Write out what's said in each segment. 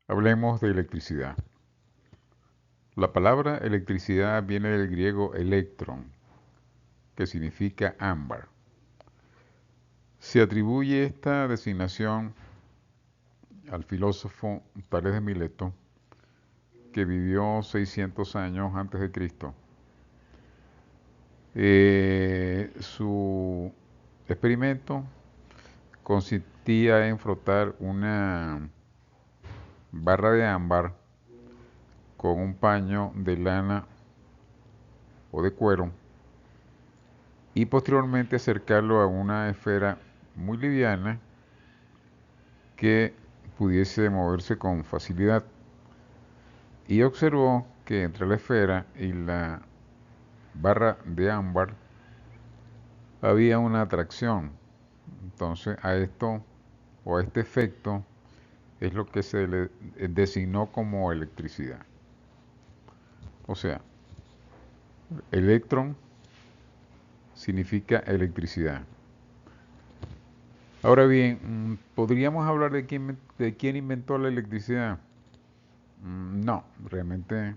Hablemos de electricidad. La palabra electricidad viene del griego electron, que significa ámbar. Se atribuye esta designación al filósofo Tales de Mileto, que vivió 600 años antes de Cristo. Su experimento consistía en frotar una barra de ámbar con un paño de lana o de cuero y posteriormente acercarlo a una esfera muy liviana que pudiese moverse con facilidad. Y observó que entre la esfera y la barra de ámbar había una atracción. Entonces a esto o a este efecto es lo que se le designó como electricidad. O sea, electron significa electricidad. Ahora bien, ¿podríamos hablar de quién inventó la electricidad? No, realmente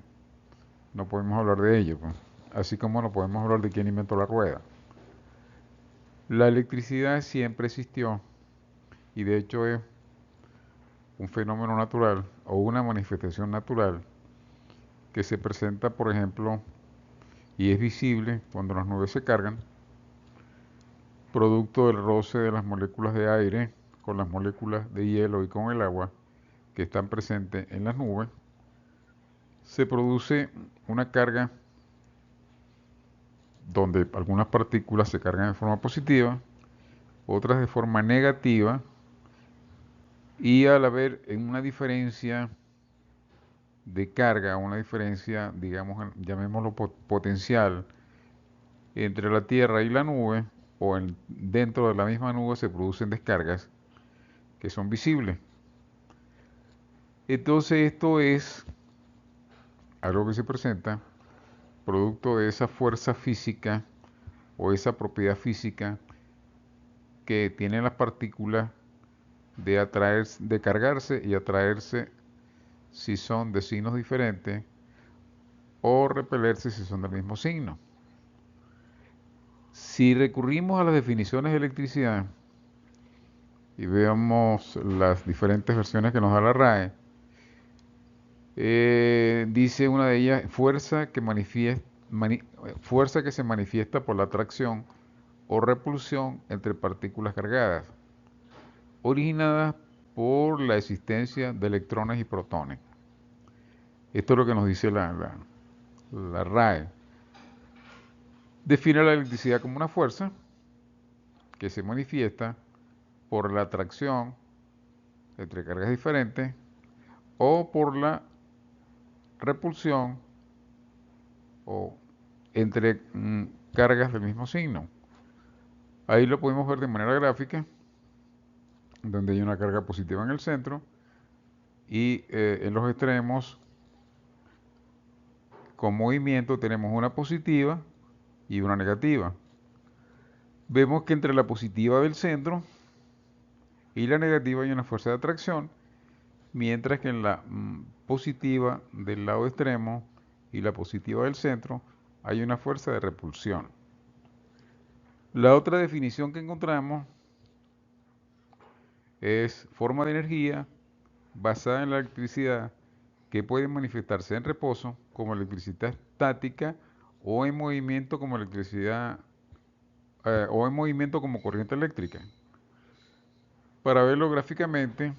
no podemos hablar de ello, pues. Así como no podemos hablar de quién inventó la rueda. La electricidad siempre existió y de hecho es un fenómeno natural o una manifestación natural que se presenta, por ejemplo, y es visible cuando las nubes se cargan, producto del roce de las moléculas de aire con las moléculas de hielo y con el agua que están presentes en las nubes, se produce una carga donde algunas partículas se cargan de forma positiva, otras de forma negativa, y al haber una diferencia de carga, una diferencia, digamos, llamémoslo potencial, entre la Tierra y la nube, o dentro de la misma nube se producen descargas que son visibles. Entonces esto es algo que se presenta producto de esa fuerza física o esa propiedad física que tienen las partículas de atraerse, de cargarse y atraerse si son de signos diferentes o repelerse si son del mismo signo. Si recurrimos a las definiciones de electricidad y veamos las diferentes versiones que nos da la RAE, dice una de ellas, fuerza que se manifiesta por la atracción o repulsión entre partículas cargadas, originadas por la existencia de electrones y protones. Esto es lo que nos dice la RAE. Define la electricidad como una fuerza que se manifiesta por la atracción entre cargas diferentes o por la repulsión o entre cargas del mismo signo. Ahí lo podemos ver de manera gráfica, donde hay una carga positiva en el centro y en los extremos con movimiento tenemos una positiva y una negativa. Vemos que entre la positiva del centro y la negativa hay una fuerza de atracción, mientras que en la positiva del lado extremo y la positiva del centro hay una fuerza de repulsión. La otra definición que encontramos es forma de energía basada en la electricidad que puede manifestarse en reposo como electricidad estática o en movimiento como electricidad o en movimiento como corriente eléctrica. Para verlo gráficamente,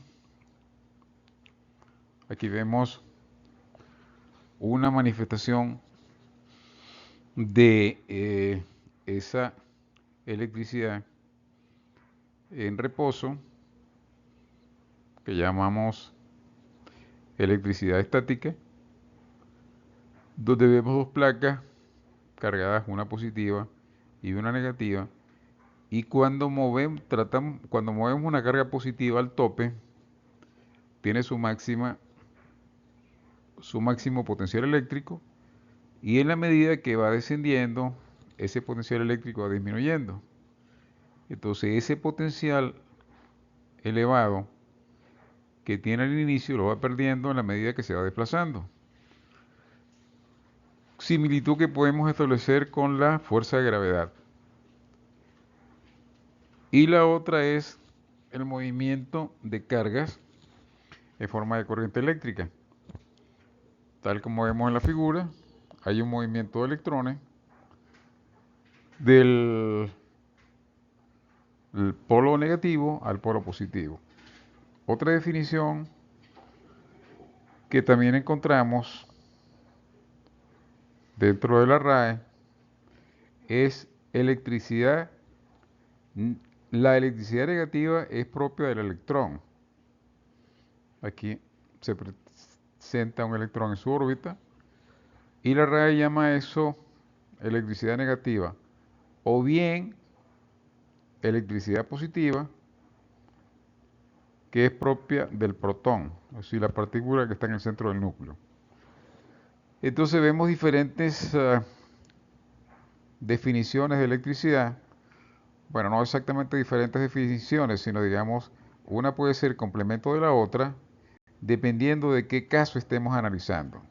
aquí vemos una manifestación de esa electricidad en reposo que llamamos electricidad estática, donde vemos dos placas cargadas, una positiva y una negativa, y cuando movemos una carga positiva al tope, tiene su máximo potencial eléctrico, y en la medida que va descendiendo, ese potencial eléctrico va disminuyendo. Entonces ese potencial elevado que tiene al inicio lo va perdiendo en la medida que se va desplazando. Similitud que podemos establecer con la fuerza de gravedad. Y la otra es el movimiento de cargas en forma de corriente eléctrica. Tal como vemos en la figura, hay un movimiento de electrones del polo negativo al polo positivo. Otra definición que también encontramos dentro de la RAE es electricidad. La electricidad negativa es propia del electrón. Aquí se presenta un electrón en su órbita y la RAE llama eso electricidad negativa o bien electricidad positiva, que es propia del protón, es decir, la partícula que está en el centro del núcleo. Entonces vemos diferentes definiciones de electricidad. Bueno, no exactamente diferentes definiciones, sino digamos, una puede ser complemento de la otra, dependiendo de qué caso estemos analizando.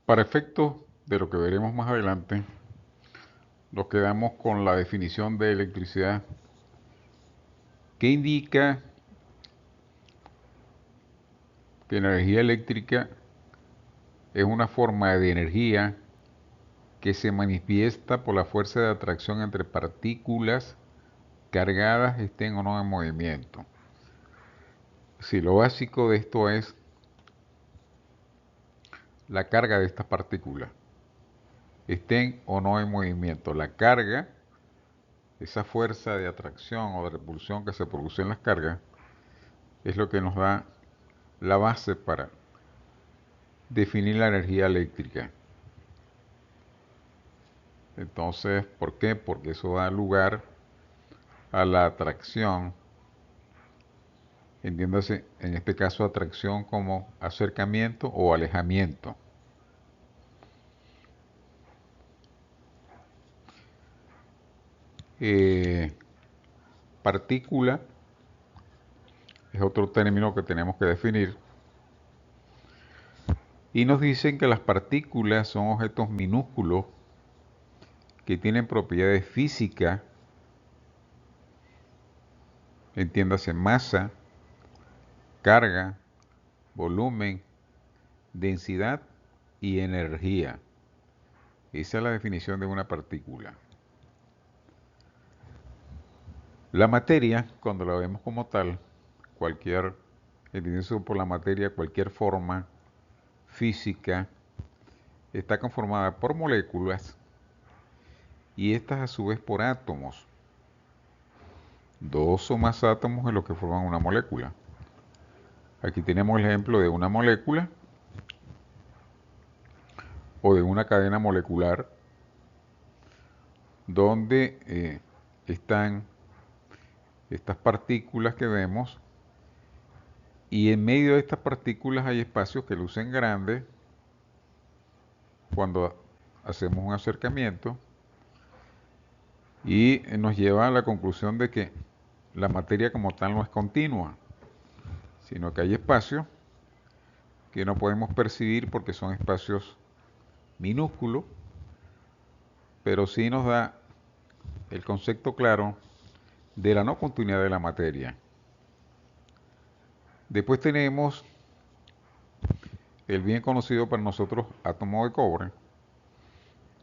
Para efectos de lo que veremos más adelante, nos quedamos con la definición de electricidad, que indica que la energía eléctrica es una forma de energía que se manifiesta por la fuerza de atracción entre partículas cargadas, estén o no en movimiento. Si lo básico de esto es la carga de estas partículas, estén o no en movimiento. La carga, esa fuerza de atracción o de repulsión que se produce en las cargas, es lo que nos da la base para definir la energía eléctrica. Entonces, ¿por qué? Porque eso da lugar a la atracción, entiéndase en este caso atracción como acercamiento o alejamiento. Partícula es otro término que tenemos que definir. Y nos dicen que las partículas son objetos minúsculos que tienen propiedades físicas, entiéndase masa, carga, volumen, densidad y energía. Esa es la definición de una partícula. La materia, cuando la vemos como tal, entendido por la materia, cualquier forma física, está conformada por moléculas y estas a su vez por átomos. Dos o más átomos es lo que forman una molécula. Aquí tenemos el ejemplo de una molécula o de una cadena molecular donde están estas partículas que vemos y en medio de estas partículas hay espacios que lucen grandes cuando hacemos un acercamiento y nos lleva a la conclusión de que la materia como tal no es continua, sino que hay espacios que no podemos percibir porque son espacios minúsculos, pero sí nos da el concepto claro de la no continuidad de la materia. Después tenemos el bien conocido para nosotros átomo de cobre,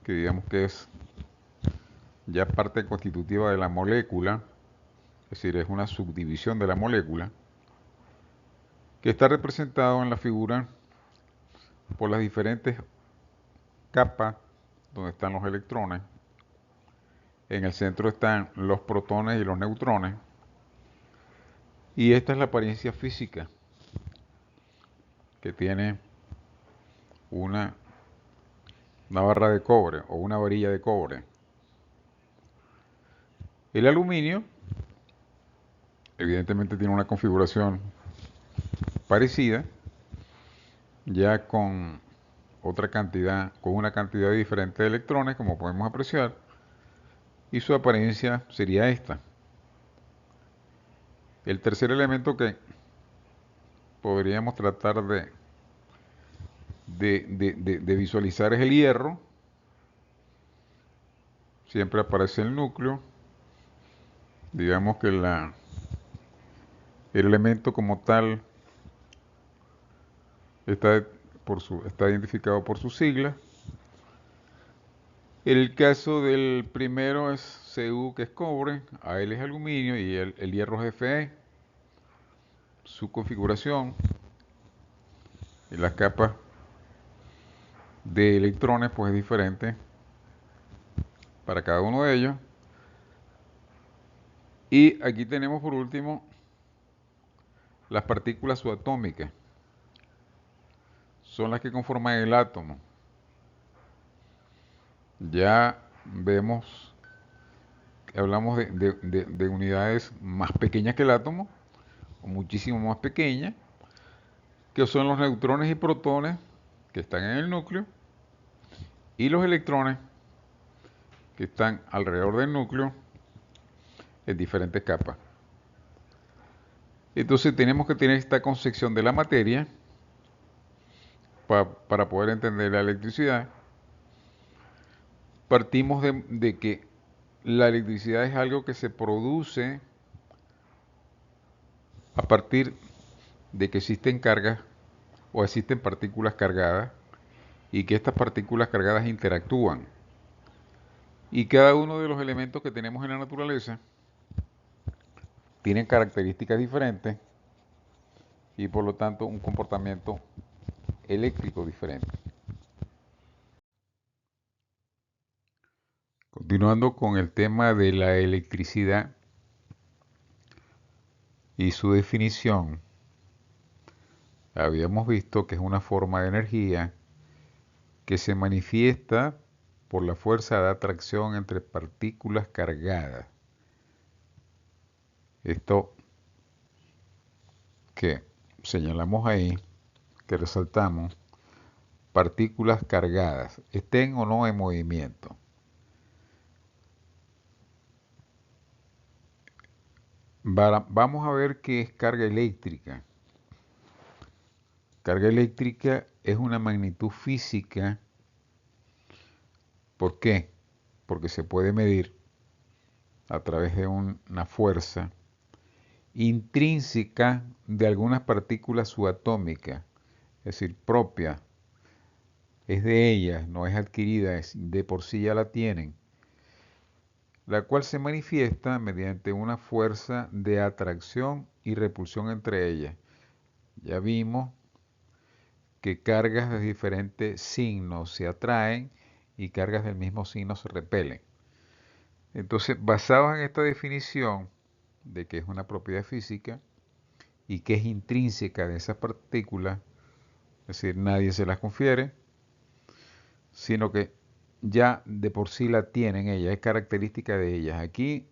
que digamos que es ya parte constitutiva de la molécula, es decir, es una subdivisión de la molécula, que está representado en la figura por las diferentes capas donde están los electrones. En el centro están los protones y los neutrones. Y esta es la apariencia física que tiene una barra de cobre o una varilla de cobre. El aluminio, evidentemente, tiene una configuración parecida, ya con una cantidad diferente de electrones, como podemos apreciar, y su apariencia sería esta. El tercer elemento que podríamos tratar de visualizar es el hierro. Siempre aparece el núcleo. Digamos que el elemento como tal está identificado por sus siglas. El caso del primero es Cu, que es cobre, Al es aluminio y el hierro es Fe. Su configuración y las capas de electrones pues es diferente para cada uno de ellos. Y aquí tenemos por último las partículas subatómicas. Son las que conforman el átomo. Ya vemos, hablamos de unidades más pequeñas que el átomo, o muchísimo más pequeñas, que son los neutrones y protones que están en el núcleo, y los electrones que están alrededor del núcleo en diferentes capas. Entonces tenemos que tener esta concepción de la materia para poder entender la electricidad. Partimos de que la electricidad es algo que se produce a partir de que existen cargas o existen partículas cargadas y que estas partículas cargadas interactúan. Y cada uno de los elementos que tenemos en la naturaleza tienen características diferentes y por lo tanto un comportamiento eléctrico diferente. Continuando con el tema de la electricidad y su definición, habíamos visto que es una forma de energía que se manifiesta por la fuerza de atracción entre partículas cargadas. Esto que señalamos ahí, que resaltamos, partículas cargadas, estén o no en movimiento. Vamos a ver qué es carga eléctrica. Carga eléctrica es una magnitud física. ¿Por qué? Porque se puede medir a través de una fuerza intrínseca de algunas partículas subatómicas, es decir, propia, es de ellas, no es adquirida, de por sí ya la tienen, la cual se manifiesta mediante una fuerza de atracción y repulsión entre ellas. Ya vimos que cargas de diferentes signos se atraen y cargas del mismo signo se repelen. Entonces, basados en esta definición de que es una propiedad física y que es intrínseca de esas partículas, es decir, nadie se las confiere, sino que ya de por sí la tienen ellas, es característica de ellas. Aquí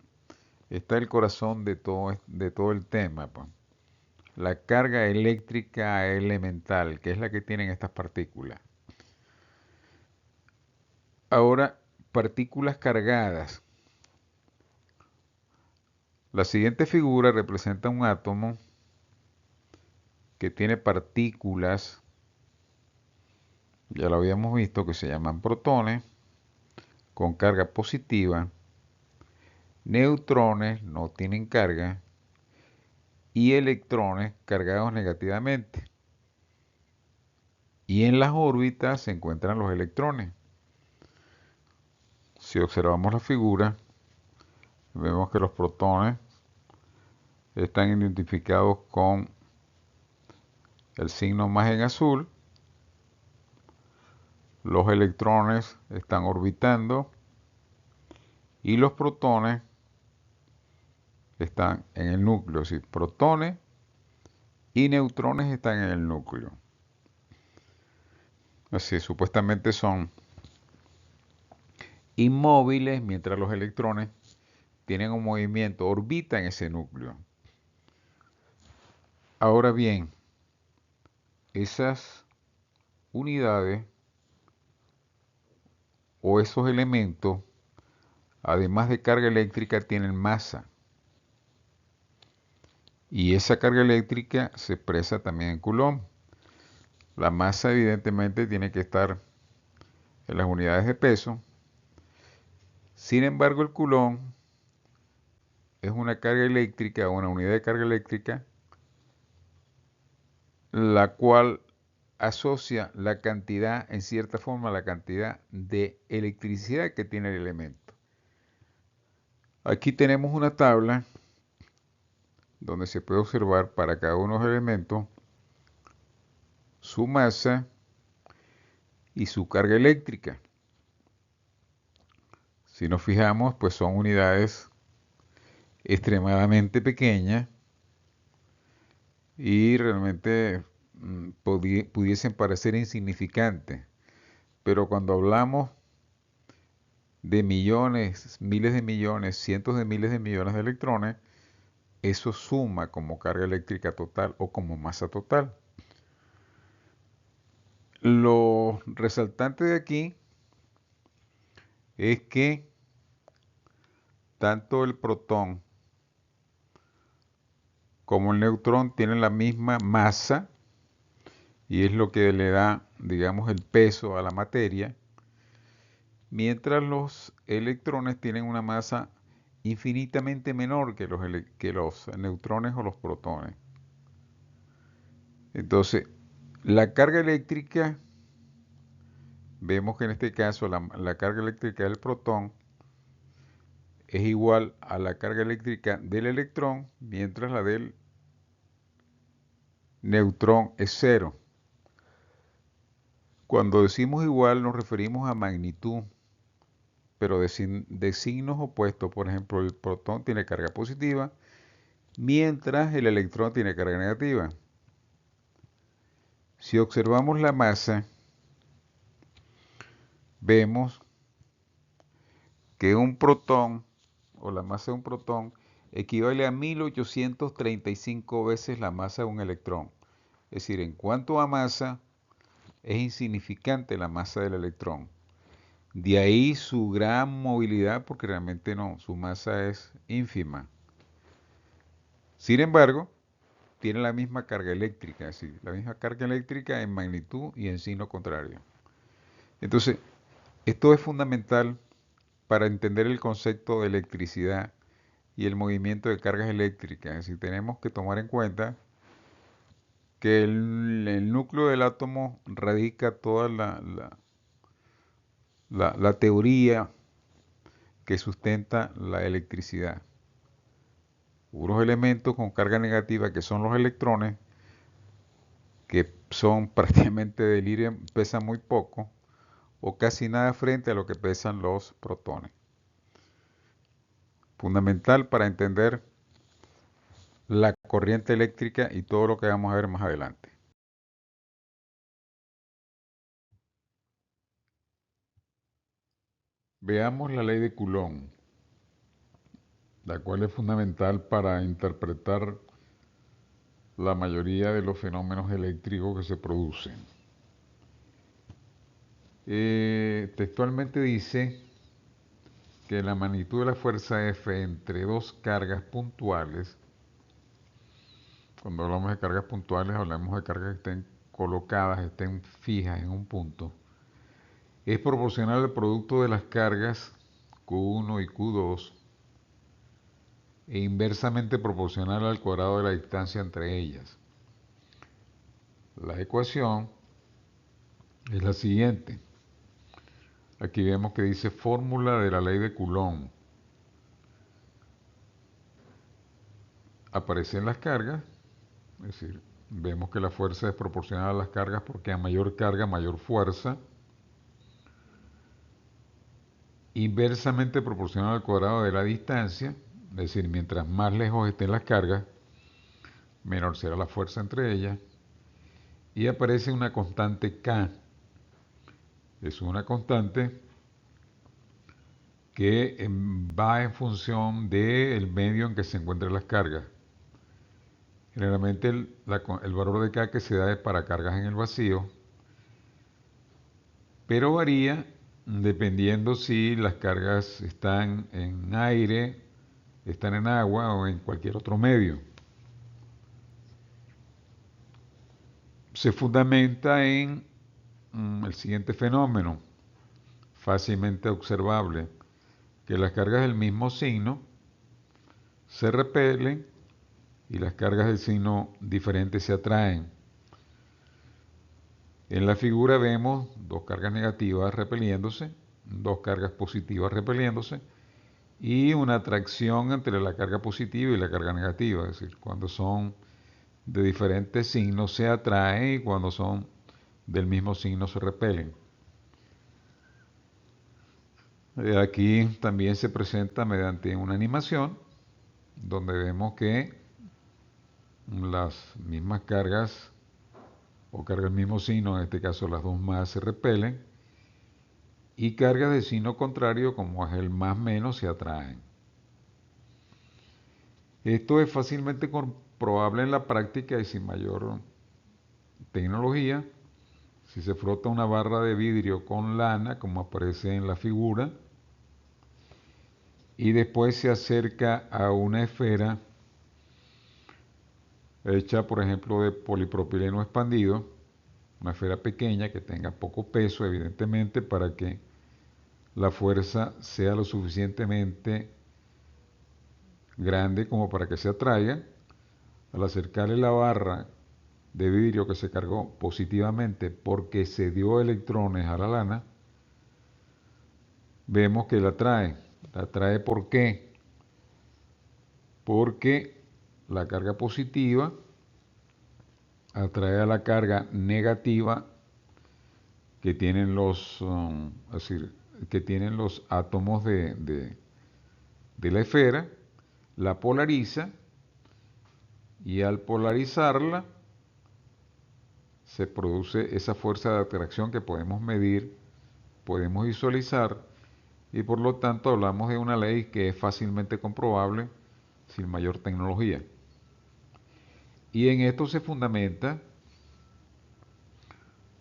está el corazón de todo el tema, pues. La carga eléctrica elemental, que es la que tienen estas partículas. Ahora, partículas cargadas. La siguiente figura representa un átomo que tiene partículas, ya lo habíamos visto, que se llaman protones, con carga positiva, neutrones no tienen carga y electrones cargados negativamente. Y en las órbitas se encuentran los electrones. Si observamos la figura, vemos que los protones están identificados con el signo más en azul, los electrones están orbitando y los protones están en el núcleo, es decir, protones y neutrones están en el núcleo. Así, supuestamente son inmóviles mientras los electrones tienen un movimiento, orbitan ese núcleo. Ahora bien, esas unidades o esos elementos, además de carga eléctrica, tienen masa. Y esa carga eléctrica se expresa también en Coulomb. La masa evidentemente tiene que estar en las unidades de peso. Sin embargo, el Coulomb es una carga eléctrica, una unidad de carga eléctrica, la cual asocia la cantidad, en cierta forma, la cantidad de electricidad que tiene el elemento. Aquí tenemos una tabla donde se puede observar para cada uno de los elementos su masa y su carga eléctrica. Si nos fijamos, pues son unidades extremadamente pequeñas y realmente pudiesen parecer insignificantes. Pero cuando hablamos de millones, miles de millones, cientos de miles de millones de electrones, eso suma como carga eléctrica total o como masa total. Lo resaltante de aquí es que tanto el protón como el neutrón tienen la misma masa y es lo que le da, digamos, el peso a la materia, mientras los electrones tienen una masa infinitamente menor que los neutrones o los protones. Entonces, la carga eléctrica, vemos que en este caso la carga eléctrica del protón es igual a la carga eléctrica del electrón, mientras la del neutrón es cero. Cuando decimos igual nos referimos a magnitud, pero de signos opuestos. Por ejemplo, el protón tiene carga positiva, mientras el electrón tiene carga negativa. Si observamos la masa, vemos que un protón, o la masa de un protón, equivale a 1835 veces la masa de un electrón. Es decir, en cuanto a masa, es insignificante la masa del electrón. De ahí su gran movilidad, porque realmente no, su masa es ínfima. Sin embargo, tiene la misma carga eléctrica, es decir, la misma carga eléctrica en magnitud y en signo contrario. Entonces, esto es fundamental para entender el concepto de electricidad y el movimiento de cargas eléctricas. Es decir, tenemos que tomar en cuenta que el núcleo del átomo radica toda la teoría que sustenta la electricidad. Unos elementos con carga negativa que son los electrones, que son prácticamente del helium, pesan muy poco o casi nada frente a lo que pesan los protones. Fundamental para entender la corriente eléctrica y todo lo que vamos a ver más adelante. Veamos la ley de Coulomb, la cual es fundamental para interpretar la mayoría de los fenómenos eléctricos que se producen. Textualmente dice que la magnitud de la fuerza F entre dos cargas puntuales, cuando hablamos de cargas puntuales hablamos de cargas que estén colocadas, estén fijas en un punto, es proporcional al producto de las cargas Q1 y Q2 e inversamente proporcional al cuadrado de la distancia entre ellas. La ecuación es la siguiente. Aquí vemos que dice fórmula de la ley de Coulomb. Aparecen las cargas, es decir, vemos que la fuerza es proporcional a las cargas porque a mayor carga, mayor fuerza. Inversamente proporcional al cuadrado de la distancia, es decir, mientras más lejos estén las cargas, menor será la fuerza entre ellas. Y aparece una constante K. Es una constante que va en función del medio en que se encuentran las cargas. Generalmente el valor de K que se da es para cargas en el vacío, pero varía dependiendo si las cargas están en aire, están en agua o en cualquier otro medio. se fundamenta en el siguiente fenómeno, fácilmente observable, que las cargas del mismo signo se repelen y las cargas del signo diferente se atraen. En la figura vemos dos cargas negativas repeliéndose, dos cargas positivas repeliéndose y una atracción entre la carga positiva y la carga negativa, es decir, cuando son de diferentes signos se atraen y cuando son del mismo signo se repelen. Aquí también se presenta mediante una animación donde vemos que las mismas cargas o cargas del mismo signo, en este caso las dos más, se repelen y cargas de signo contrario, como es el más menos, se atraen. Esto es fácilmente comprobable en la práctica y sin mayor tecnología. Si se frota una barra de vidrio con lana, como aparece en la figura, y después se acerca a una esfera hecha, por ejemplo, de polipropileno expandido, una esfera pequeña que tenga poco peso, evidentemente, para que la fuerza sea lo suficientemente grande como para que se atraiga. Al acercarle la barra de vidrio que se cargó positivamente porque se dio electrones a la lana, vemos que la atrae. ¿La atrae por qué? Porque la carga positiva atrae a la carga negativa que tienen es decir, que tienen los átomos de la esfera, la polariza y al polarizarla se produce esa fuerza de atracción que podemos medir, podemos visualizar y por lo tanto hablamos de una ley que es fácilmente comprobable sin mayor tecnología. Y en esto se fundamenta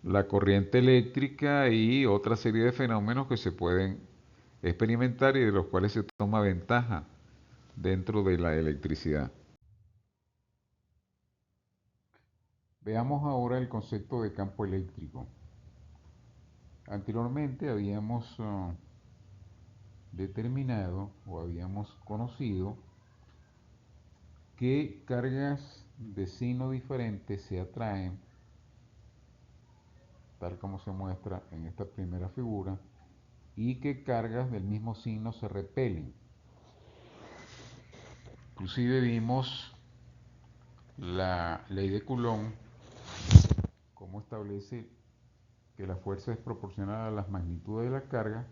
la corriente eléctrica y otra serie de fenómenos que se pueden experimentar y de los cuales se toma ventaja dentro de la electricidad. Veamos ahora el concepto de campo eléctrico. Anteriormente habíamos determinado o habíamos conocido que cargas de signo diferente se atraen, tal como se muestra en esta primera figura, y que cargas del mismo signo se repelen. Inclusive vimos la ley de Coulomb, cómo establece que la fuerza es proporcional a las magnitudes de la carga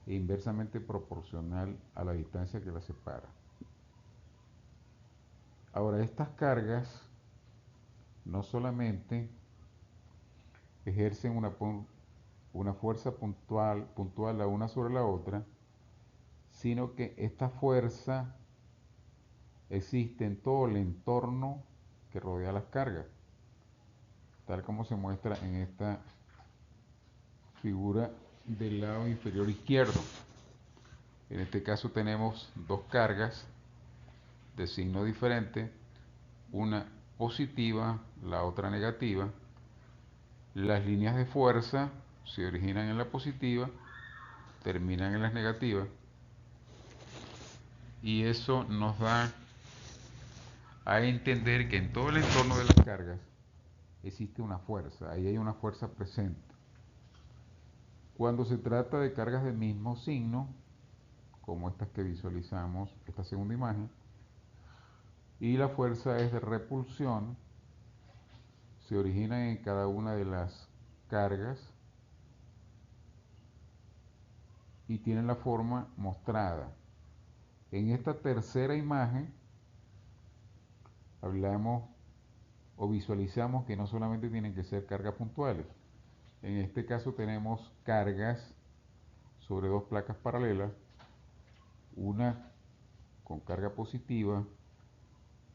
e inversamente proporcional a la distancia que la separa. Ahora, estas cargas no solamente ejercen una fuerza puntual la una sobre la otra, sino que esta fuerza existe en todo el entorno que rodea las cargas, tal como se muestra en esta figura del lado inferior izquierdo. En este caso tenemos dos cargas de signo diferente, una positiva, la otra negativa. Las líneas de fuerza se originan en la positiva, terminan en las negativas, y eso nos da a entender que en todo el entorno de las cargas existe una fuerza, ahí hay una fuerza presente. Cuando se trata de cargas del mismo signo, como estas que visualizamos, esta segunda imagen, y la fuerza es de repulsión, se origina en cada una de las cargas y tienen la forma mostrada. En esta tercera imagen hablamos o visualizamos que no solamente tienen que ser cargas puntuales. En este caso tenemos cargas sobre dos placas paralelas, una con carga positiva,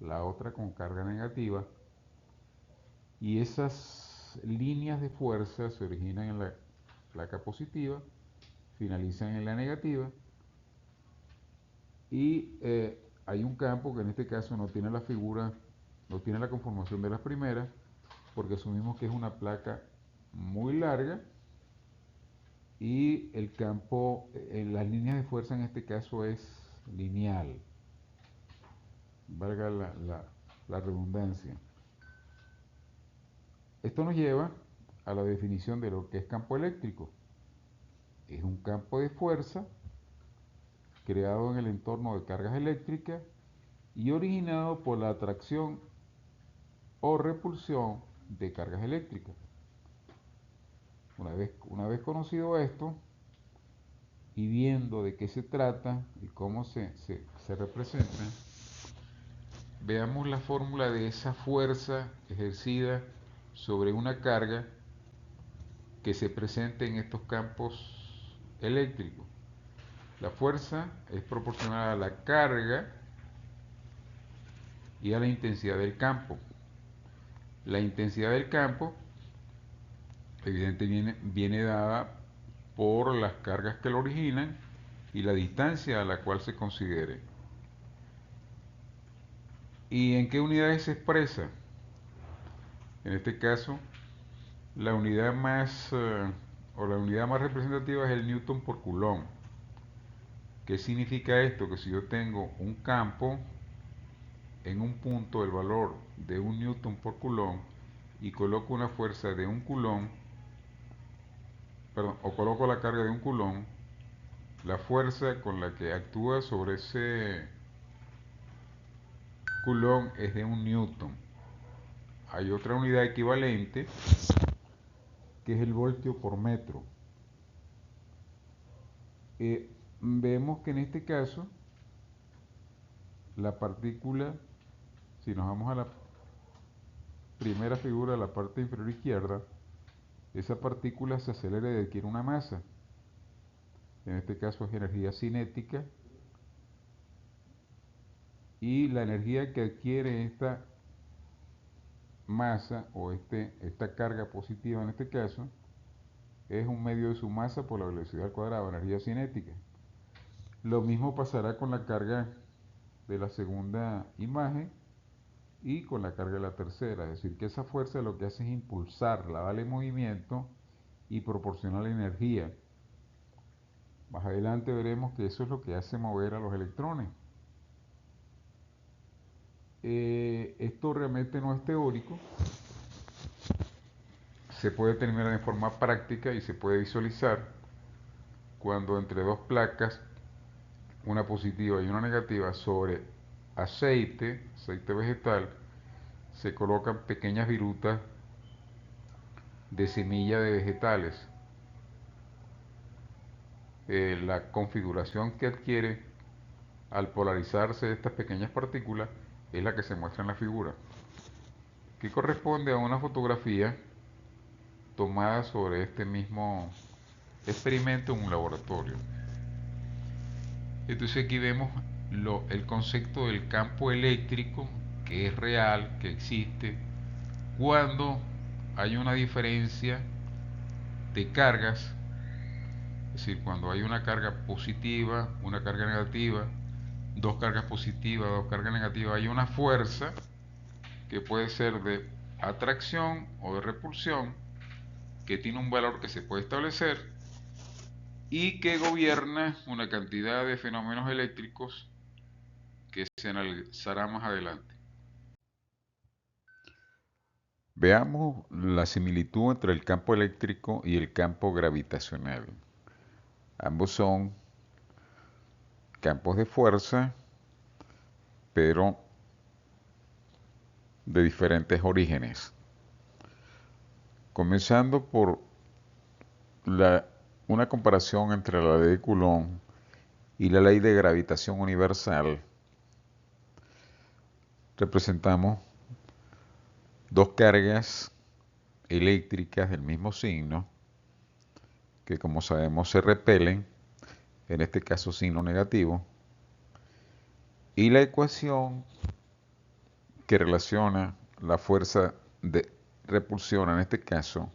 la otra con carga negativa, y esas líneas de fuerza se originan en la placa positiva, finalizan en la negativa, y hay un campo que en este caso no tiene la figura, no tiene la conformación de las primeras, porque asumimos que es una placa muy larga y el campo, en las líneas de fuerza en este caso es lineal, valga la redundancia. Esto nos lleva a la definición de lo que es campo eléctrico. Es un campo de fuerza creado en el entorno de cargas eléctricas y originado por la atracción o repulsión de cargas eléctricas. Una vez conocido esto y viendo de qué se trata y cómo se representa, veamos la fórmula de esa fuerza ejercida sobre una carga que se presente en estos campos eléctricos. La fuerza es proporcional a la carga y a la intensidad del campo. La intensidad del campo, evidentemente, viene dada por las cargas que lo originan y la distancia a la cual se considere. ¿Y en qué unidades se expresa? En este caso, la unidad la unidad más representativa es el newton por coulomb. ¿Qué significa esto? Que si yo tengo un campo en un punto el valor de 1 newton por coulomb y coloco una fuerza de 1 coulomb, perdón, o coloco la carga de 1 coulomb, la fuerza con la que actúa sobre ese coulomb es de 1 newton. Hay otra unidad equivalente que es el voltio por metro. Vemos que en este caso la partícula, si nos vamos a la primera figura, la parte inferior izquierda, esa partícula se acelera y adquiere una masa. En este caso es energía cinética. Y la energía que adquiere esta masa o esta carga positiva en este caso es un medio de su masa por la velocidad al cuadrado, energía cinética. Lo mismo pasará con la carga de la segunda imagen y con la carga de la tercera, es decir, que esa fuerza lo que hace es impulsarla, darle movimiento y proporcionar la energía. Más adelante veremos que eso es lo que hace mover a los electrones. Esto realmente no es teórico, se puede determinar en forma práctica y se puede visualizar cuando entre dos placas, una positiva y una negativa, sobre aceite vegetal, se colocan pequeñas virutas de semilla de vegetales. La configuración que adquiere al polarizarse estas pequeñas partículas es la que se muestra en la figura, que corresponde a una fotografía tomada sobre este mismo experimento en un laboratorio. Entonces aquí vemos el concepto del campo eléctrico, que es real, que existe, cuando hay una diferencia de cargas, es decir, cuando hay una carga positiva, una carga negativa, dos cargas positivas, dos cargas negativas, hay una fuerza que puede ser de atracción o de repulsión, que tiene un valor que se puede establecer y que gobierna una cantidad de fenómenos eléctricos que se analizará más adelante. Veamos la similitud entre el campo eléctrico y el campo gravitacional. Ambos son campos de fuerza, pero de diferentes orígenes. Comenzando por una comparación entre la ley de Coulomb y la ley de gravitación universal, representamos dos cargas eléctricas del mismo signo que, como sabemos, se repelen, en este caso signo negativo, y la ecuación que relaciona la fuerza de repulsión en este caso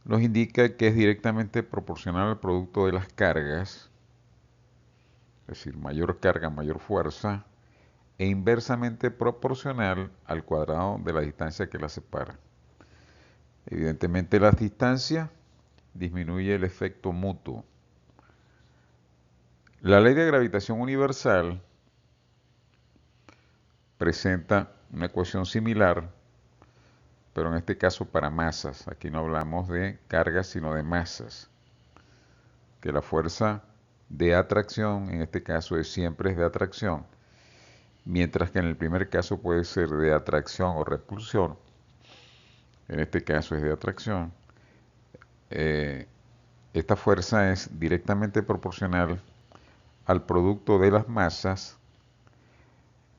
nos indica que es directamente proporcional al producto de las cargas, es decir, mayor carga, mayor fuerza, e inversamente proporcional al cuadrado de la distancia que la separa. Evidentemente la distancia disminuye el efecto mutuo. La ley de gravitación universal presenta una ecuación similar, pero en este caso para masas. Aquí no hablamos de cargas, sino de masas. Que la fuerza de atracción, en este caso siempre es de atracción, mientras que en el primer caso puede ser de atracción o repulsión. En este caso es de atracción. Eh, esta fuerza es directamente proporcional al producto de las masas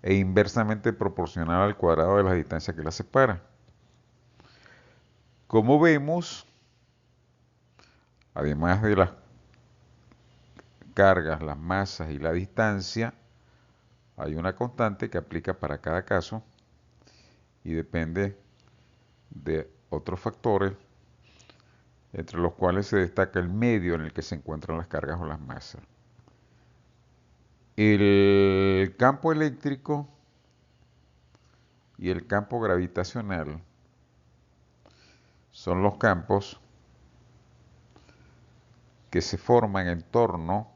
e inversamente proporcional al cuadrado de la distancia que las separa. Como vemos, además de las cargas, las masas y la distancia, hay una constante que aplica para cada caso y depende de otros factores, entre los cuales se destaca el medio en el que se encuentran las cargas o las masas. El campo eléctrico y el campo gravitacional son los campos que se forman en torno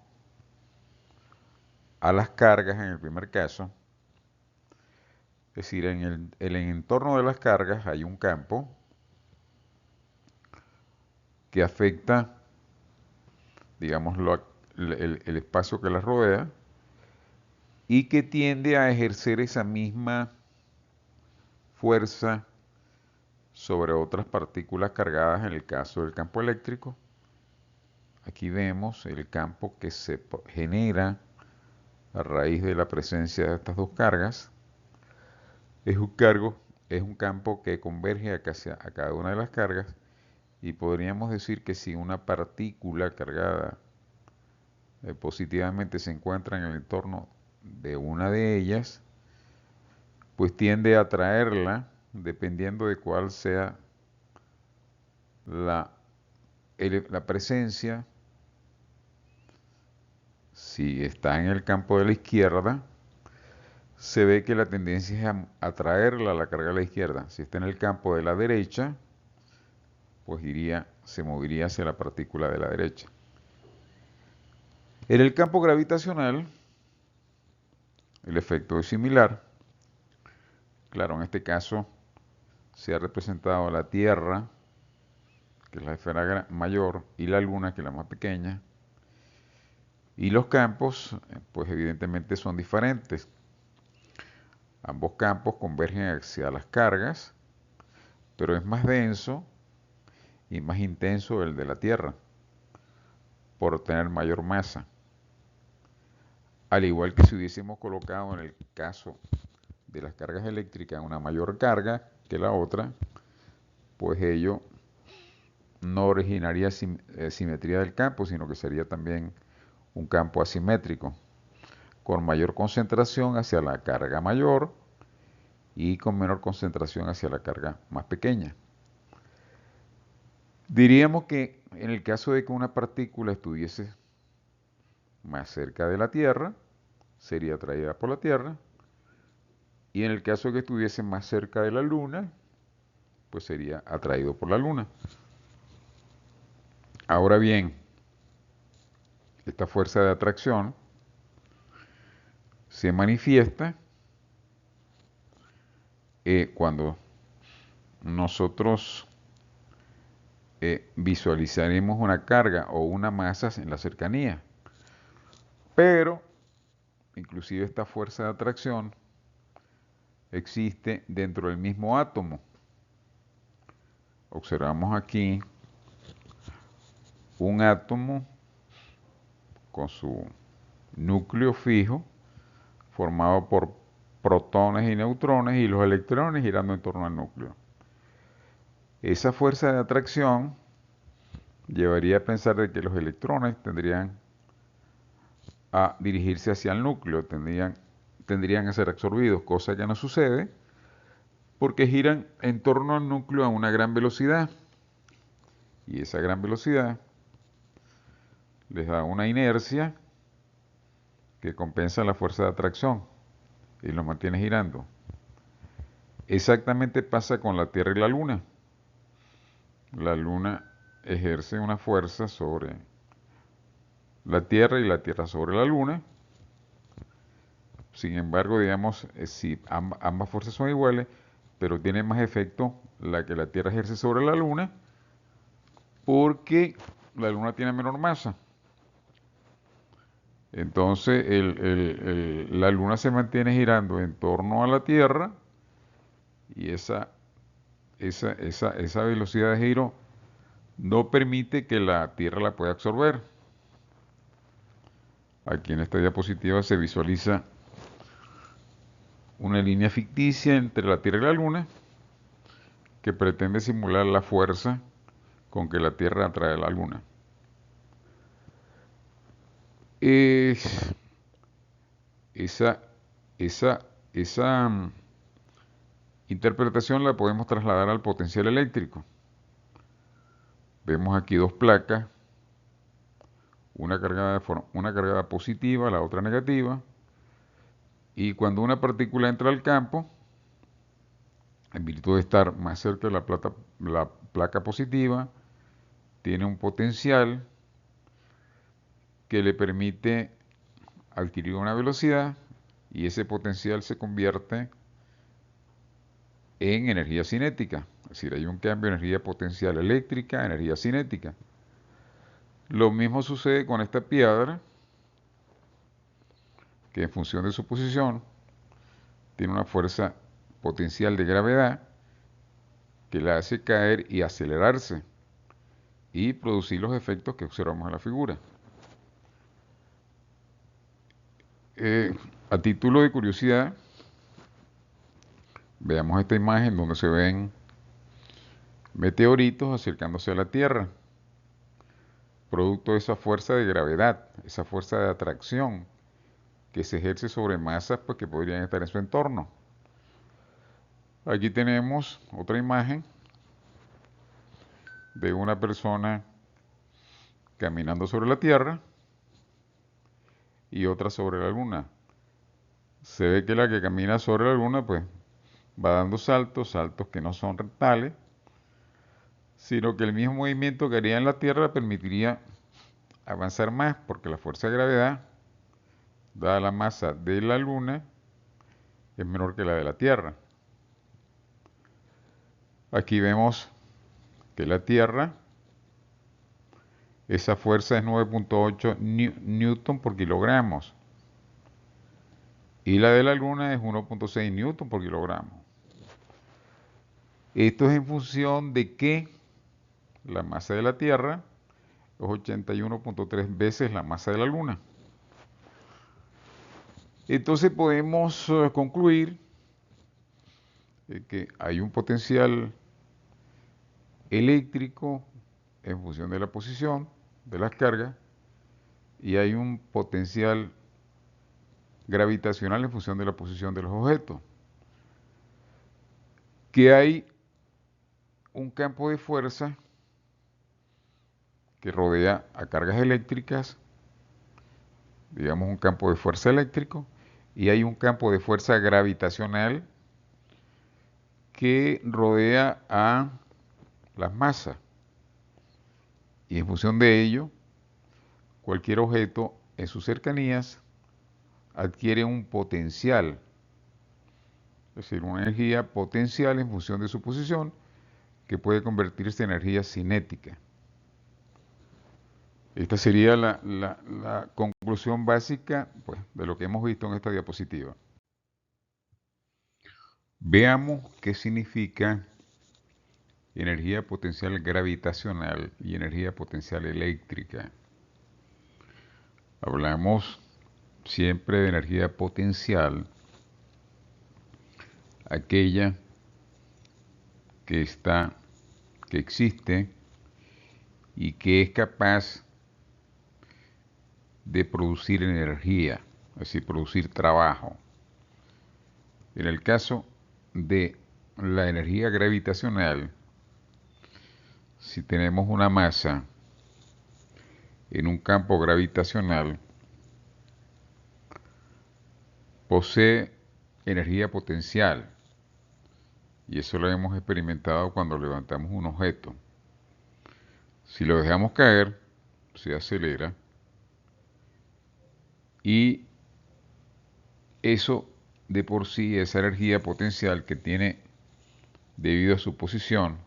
a las cargas en el primer caso. Es decir, en el entorno de las cargas hay un campo que afecta, digamos, el espacio que las rodea y que tiende a ejercer esa misma fuerza sobre otras partículas cargadas en el caso del campo eléctrico. Aquí vemos el campo que se genera a raíz de la presencia de estas dos cargas. Es un campo que converge a cada una de las cargas y podríamos decir que si una partícula cargada positivamente se encuentra en el entorno de una de ellas, pues tiende a atraerla dependiendo de cuál sea la presencia. Si está en el campo de la izquierda, se ve que la tendencia es a atraerla a la carga de la izquierda. Si está en el campo de la derecha, pues se movería hacia la partícula de la derecha. En el campo gravitacional, el efecto es similar. Claro, en este caso se ha representado la Tierra, que es la esfera mayor, y la Luna, que es la más pequeña. Y los campos, pues evidentemente son diferentes. Ambos campos convergen hacia las cargas, pero es más denso y más intenso el de la Tierra, por tener mayor masa. Al igual que si hubiésemos colocado en el caso de las cargas eléctricas una mayor carga que la otra, pues ello no originaría simetría del campo, sino que sería también un campo asimétrico, con mayor concentración hacia la carga mayor y con menor concentración hacia la carga más pequeña. Diríamos que en el caso de que una partícula estuviese más cerca de la Tierra, sería atraída por la Tierra, y en el caso de que estuviese más cerca de la Luna, pues sería atraído por la Luna. Ahora bien, esta fuerza de atracción se manifiesta cuando nosotros visualizaremos una carga o una masa en la cercanía. Pero, inclusive esta fuerza de atracción existe dentro del mismo átomo. Observamos aquí un átomo con su núcleo fijo, formado por protones y neutrones y los electrones girando en torno al núcleo. Esa fuerza de atracción llevaría a pensar de que los electrones tendrían a dirigirse hacia el núcleo, tendrían a ser absorbidos, cosa que no sucede porque giran en torno al núcleo a una gran velocidad y esa gran velocidad les da una inercia que compensa la fuerza de atracción. y lo mantiene girando. Exactamente pasa con la Tierra y la Luna. La Luna ejerce una fuerza sobre la Tierra y la Tierra sobre la Luna. Sin embargo, digamos, si ambas fuerzas son iguales, pero tiene más efecto la que la Tierra ejerce sobre la Luna, porque la Luna tiene menor masa. Entonces, la Luna se mantiene girando en torno a la Tierra y esa velocidad de giro no permite que la Tierra la pueda absorber. Aquí en esta diapositiva se visualiza una línea ficticia entre la Tierra y la Luna que pretende simular la fuerza con que la Tierra atrae a la Luna. Eh, esa esa, esa interpretación la podemos trasladar al potencial eléctrico. Vemos aquí dos placas, una cargada positiva, la otra negativa, y cuando una partícula entra al campo, en virtud de estar más cerca de la placa positiva, tiene un potencial que le permite adquirir una velocidad y ese potencial se convierte en energía cinética. Es decir, hay un cambio de energía potencial eléctrica a energía cinética. Lo mismo sucede con esta piedra, que en función de su posición tiene una fuerza potencial de gravedad que la hace caer y acelerarse y producir los efectos que observamos en la figura. A título de curiosidad, veamos esta imagen donde se ven meteoritos acercándose a la Tierra, producto de esa fuerza de gravedad, esa fuerza de atracción que se ejerce sobre masas pues, que podrían estar en su entorno. Aquí tenemos otra imagen de una persona caminando sobre la Tierra y otra sobre la Luna. Se ve que la que camina sobre la Luna pues va dando saltos que no son rectales, sino que el mismo movimiento que haría en la Tierra permitiría avanzar más porque la fuerza de gravedad, dada la masa de la Luna, es menor que la de la Tierra. Aquí vemos que la Tierra, esa fuerza es 9.8 newton por kilogramos y la de la Luna es 1.6 newton por kilogramo. Esto es en función de que la masa de la Tierra es 81.3 veces la masa de la Luna. Entonces podemos concluir que hay un potencial eléctrico en función de la posición de las cargas y hay un potencial gravitacional en función de la posición de los objetos. Que hay un campo de fuerza que rodea a cargas eléctricas, digamos un campo de fuerza eléctrico, y hay un campo de fuerza gravitacional que rodea a las masas. Y en función de ello, cualquier objeto en sus cercanías adquiere un potencial, es decir, una energía potencial en función de su posición, que puede convertirse en energía cinética. Esta sería la conclusión básica pues, de lo que hemos visto en esta diapositiva. Veamos qué significa energía potencial gravitacional y energía potencial eléctrica. Hablamos siempre de energía potencial, aquella que existe y que es capaz de producir energía, es decir, producir trabajo. En el caso de la energía gravitacional, si tenemos una masa en un campo gravitacional, posee energía potencial. Y eso lo hemos experimentado cuando levantamos un objeto. Si lo dejamos caer, se acelera y eso de por sí, esa energía potencial que tiene debido a su posición,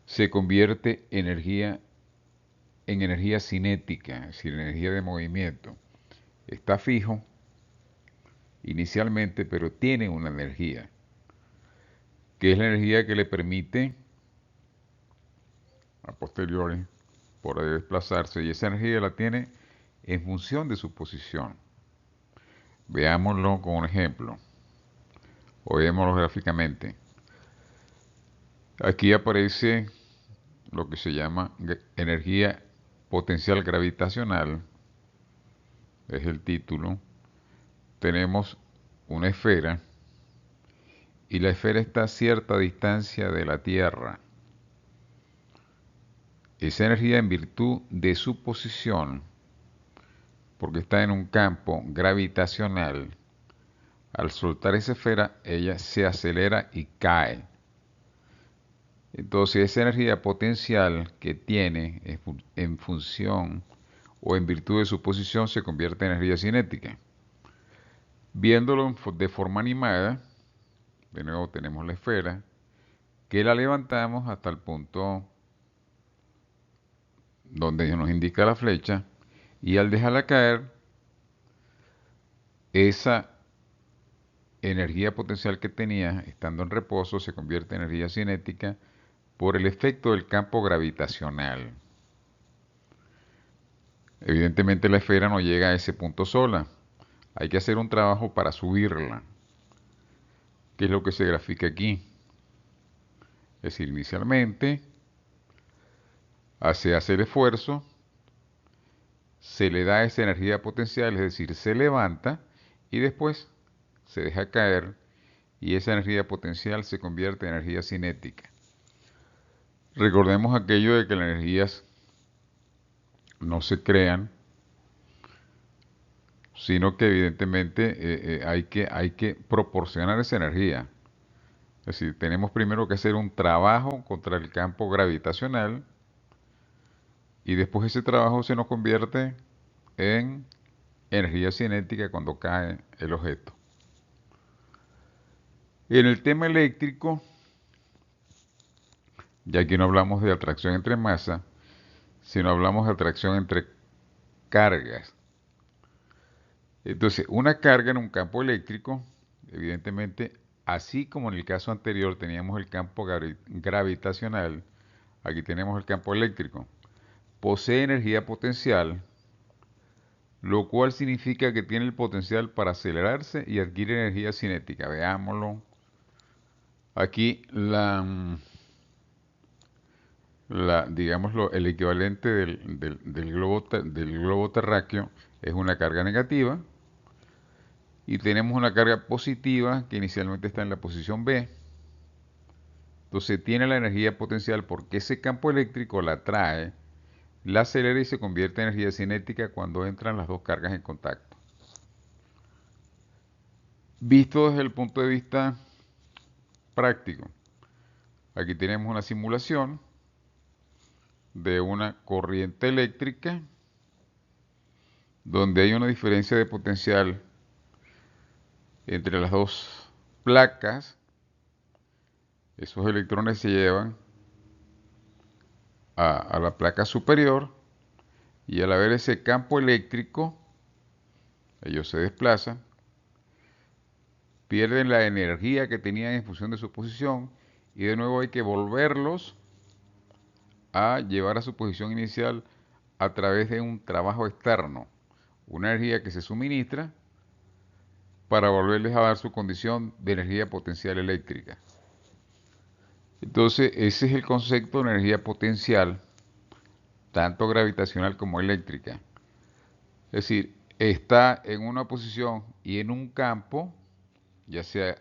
se convierte en energía cinética, es decir, energía de movimiento. Está fijo inicialmente, pero tiene una energía, que es la energía que le permite a posteriori poder desplazarse, y esa energía la tiene en función de su posición. Veámoslo con un ejemplo, o veámoslo gráficamente. Aquí aparece lo que se llama energía potencial gravitacional, es el título. Tenemos una esfera y la esfera está a cierta distancia de la Tierra. Esa energía, en virtud de su posición, porque está en un campo gravitacional, al soltar esa esfera, ella se acelera y cae. Entonces, esa energía potencial que tiene en función o en virtud de su posición se convierte en energía cinética. Viéndolo de forma animada, de nuevo tenemos la esfera, que la levantamos hasta el punto donde nos indica la flecha, y al dejarla caer, esa energía potencial que tenía, estando en reposo, se convierte en energía cinética por el efecto del campo gravitacional. Evidentemente la esfera no llega a ese punto sola. Hay que hacer un trabajo para subirla, que es lo que se grafica aquí. Es decir, inicialmente se hace el esfuerzo, se le da esa energía potencial, es decir, se levanta y después se deja caer y esa energía potencial se convierte en energía cinética. Recordemos aquello de que las energías no se crean, sino que evidentemente hay que proporcionar esa energía. Es decir, tenemos primero que hacer un trabajo contra el campo gravitacional y después ese trabajo se nos convierte en energía cinética cuando cae el objeto. En el tema eléctrico, ya aquí no hablamos de atracción entre masa, sino hablamos de atracción entre cargas. Entonces, una carga en un campo eléctrico, evidentemente, así como en el caso anterior teníamos el campo gravitacional, aquí tenemos el campo eléctrico. Posee energía potencial, lo cual significa que tiene el potencial para acelerarse y adquirir energía cinética. Veámoslo. Aquí digámoslo, el equivalente del globo terráqueo es una carga negativa y tenemos una carga positiva que inicialmente está en la posición B. Entonces tiene la energía potencial porque ese campo eléctrico la atrae, la acelera y se convierte en energía cinética cuando entran las dos cargas en contacto. Visto desde el punto de vista práctico, aquí tenemos una simulación de una corriente eléctrica donde hay una diferencia de potencial entre las dos placas. Esos electrones se llevan a la placa superior y al haber ese campo eléctrico, ellos se desplazan, pierden la energía que tenían en función de su posición y de nuevo hay que volverlos a llevar a su posición inicial a través de un trabajo externo, una energía que se suministra para volverles a dar su condición de energía potencial eléctrica. Entonces, ese es el concepto de energía potencial, tanto gravitacional como eléctrica. Es decir, está en una posición y en un campo, ya sea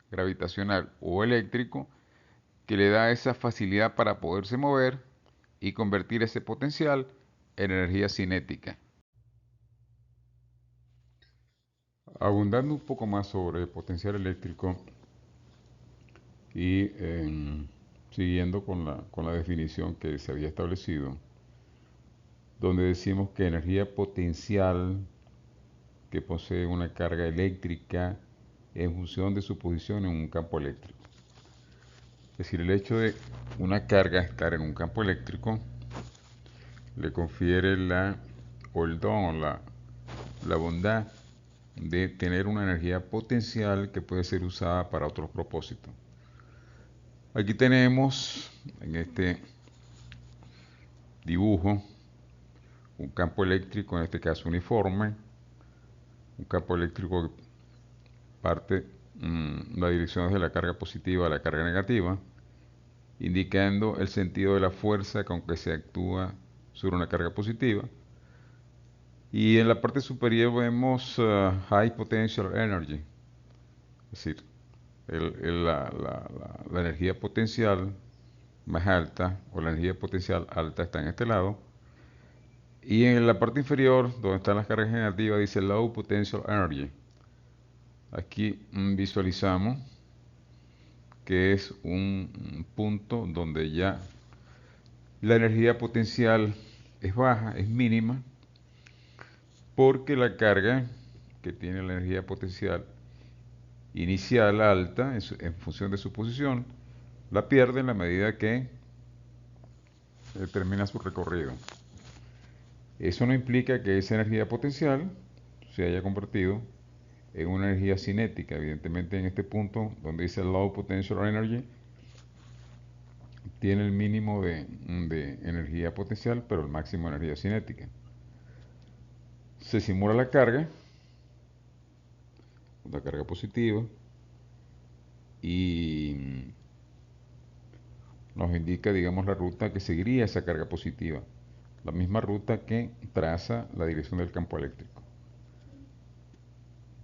gravitacional o eléctrico, que le da esa facilidad para poderse mover y convertir ese potencial en energía cinética. Abundando un poco más sobre el potencial eléctrico y siguiendo con la definición que se había establecido, donde decimos que energía potencial que posee una carga eléctrica en función de su posición en un campo eléctrico. Es decir, el hecho de una carga estar en un campo eléctrico le confiere o el don o la bondad de tener una energía potencial que puede ser usada para otros propósitos. Aquí tenemos en este dibujo un campo eléctrico, en este caso uniforme, un campo eléctrico que parte la dirección de la carga positiva a la carga negativa, indicando el sentido de la fuerza con que se actúa sobre una carga positiva. Y en la parte superior vemos High Potential Energy, es decir, la energía potencial más alta o la energía potencial alta está en este lado. Y en la parte inferior, donde están las cargas negativas, dice Low Potential Energy. Aquí visualizamos que es un punto donde ya la energía potencial es baja, es mínima, porque la carga que tiene la energía potencial inicial alta en función de su posición, la pierde en la medida que termina su recorrido. Eso no implica que esa energía potencial se haya convertido en una energía cinética. Evidentemente en este punto donde dice Low Potential Energy tiene el mínimo de energía potencial, pero el máximo de energía cinética. Se simula la carga positiva, y nos indica, digamos, la ruta que seguiría esa carga positiva, la misma ruta que traza la dirección del campo eléctrico.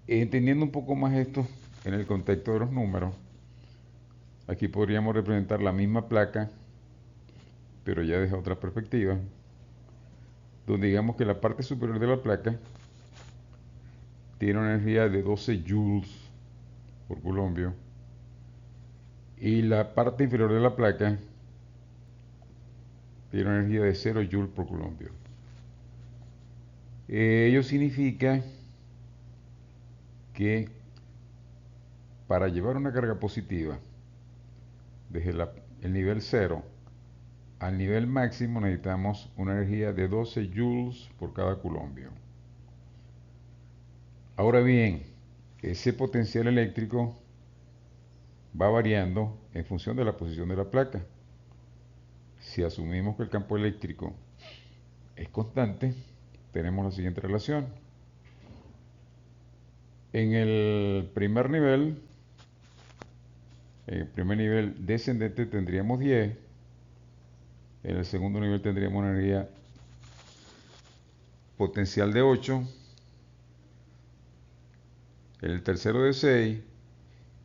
Entendiendo un poco más esto en el contexto de los números, aquí podríamos representar la misma placa, pero ya desde otra perspectiva, donde digamos que la parte superior de la placa tiene una energía de 12 joules por coulombio y la parte inferior de la placa tiene una energía de 0 joules por coulombio. Ello significa que para llevar una carga positiva desde el nivel 0 al nivel máximo necesitamos una energía de 12 joules por cada coulombio. Ahora bien, ese potencial eléctrico va variando en función de la posición de la placa. Si asumimos que el campo eléctrico es constante, tenemos la siguiente relación. En el primer nivel descendente tendríamos 10, en el segundo nivel tendríamos una energía potencial de 8, en el tercero de 6,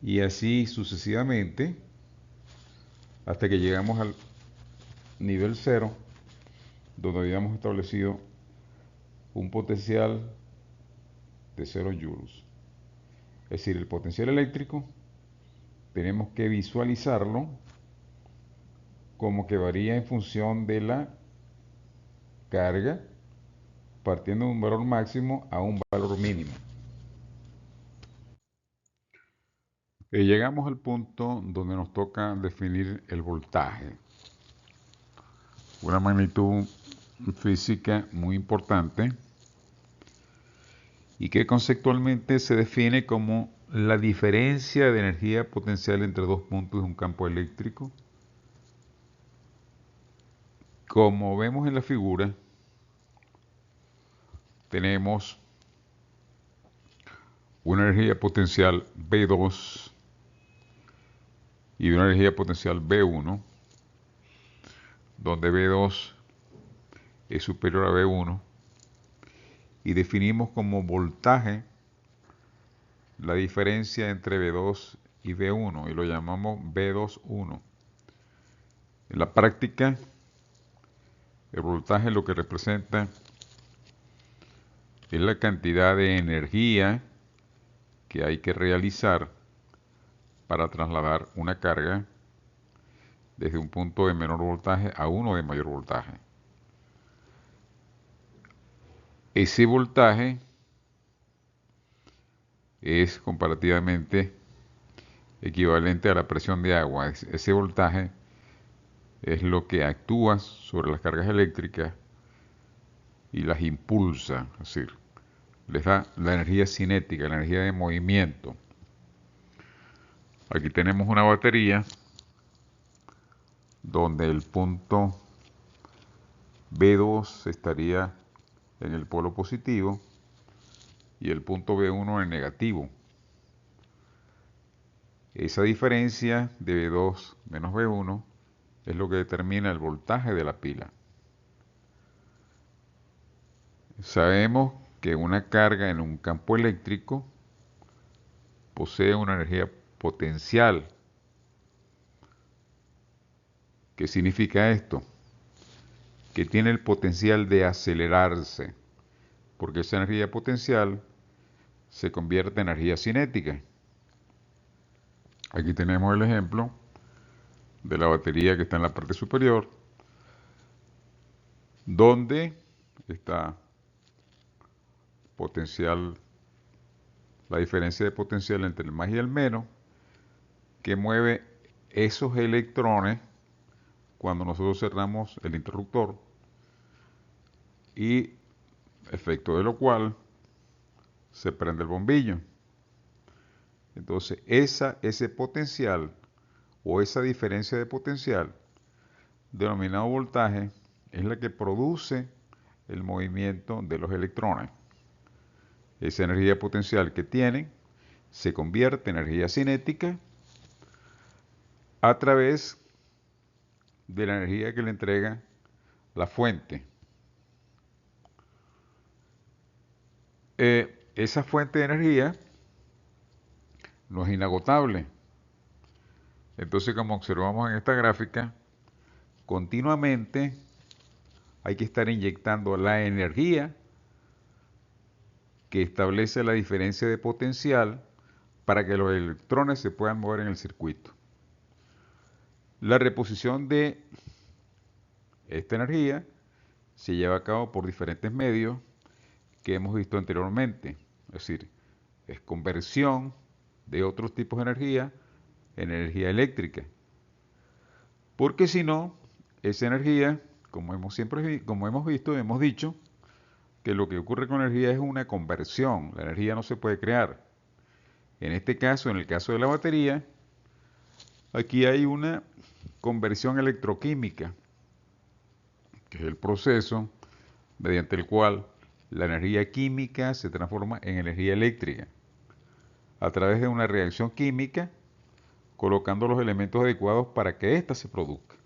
y así sucesivamente hasta que llegamos al nivel 0, donde habíamos establecido un potencial de 0 joules. Es decir, el potencial eléctrico tenemos que visualizarlo como que varía en función de la carga, partiendo de un valor máximo a un valor mínimo. Llegamos al punto donde nos toca definir el voltaje, una magnitud física muy importante y que conceptualmente se define como la diferencia de energía potencial entre dos puntos de un campo eléctrico. Como vemos en la figura, tenemos una energía potencial B2 y una energía potencial B1, donde B2 es superior a B1, y definimos como voltaje la diferencia entre B2 y B1 y lo llamamos B21. En la práctica, el voltaje lo que representa es la cantidad de energía que hay que realizar para trasladar una carga desde un punto de menor voltaje a uno de mayor voltaje. Ese voltaje es comparativamente equivalente a la presión de agua. Ese voltaje es lo que actúa sobre las cargas eléctricas y las impulsa, es decir, les da la energía cinética, la energía de movimiento. Aquí tenemos una batería donde el punto B2 estaría en el polo positivo y el punto B1 en negativo. Esa diferencia de B2 menos B1 es lo que determina el voltaje de la pila. Sabemos que una carga en un campo eléctrico posee una energía potencial. ¿Qué significa esto? Que tiene el potencial de acelerarse, porque esa energía potencial se convierte en energía cinética. Aquí tenemos el ejemplo de la batería que está en la parte superior, donde está potencial, la diferencia de potencial entre el más y el menos, que mueve esos electrones cuando nosotros cerramos el interruptor, y efecto de lo cual se prende el bombillo. Entonces, ese potencial o esa diferencia de potencial, denominado voltaje, es la que produce el movimiento de los electrones. Esa energía potencial que tienen se convierte en energía cinética a través de la energía que le entrega la fuente. Esa fuente de energía no es inagotable. Entonces, como observamos en esta gráfica, continuamente hay que estar inyectando la energía que establece la diferencia de potencial para que los electrones se puedan mover en el circuito. La reposición de esta energía se lleva a cabo por diferentes medios que hemos visto anteriormente, es decir, es conversión de otros tipos de energía en energía eléctrica, porque si no, esa energía, como hemos visto, hemos dicho que lo que ocurre con la energía es una conversión, la energía no se puede crear. En este caso, en el caso de la batería, aquí hay una conversión electroquímica, que es el proceso mediante el cual la energía química se transforma en energía eléctrica a través de una reacción química colocando los elementos adecuados para que ésta se produzca.